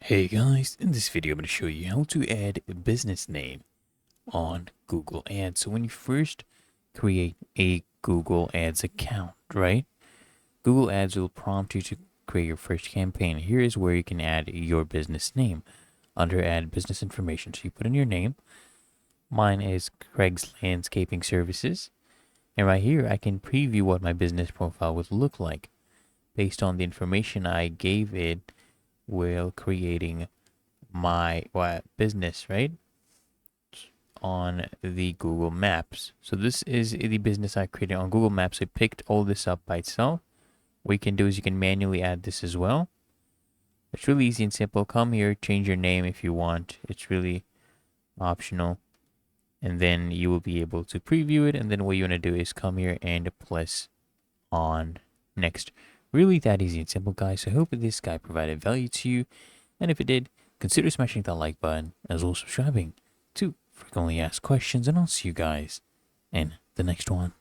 Hey guys, in this video I'm going to show you how to add a business name on Google Ads. So when you first create a Google Ads account, right? Google Ads will prompt you to create your first campaign. Here is where you can add your business name under add business information. So you put in your name. Mine is Craig's Landscaping Services. And right here I can preview what my business profile would look like based on the information I gave it while creating my business, right, on the Google Maps. So this is the business I created on Google Maps. I picked all this up by itself. What you can do is you can manually add this as well. It's really easy and simple. Come here, change your name if you want. It's really optional. And then you will be able to preview it. And then what you want to do is come here and press on next. Really that easy and simple, guys. So I hope this guy provided value to you. And if it did, consider smashing that like button as well as subscribing to frequently asked questions. And I'll see you guys in the next one.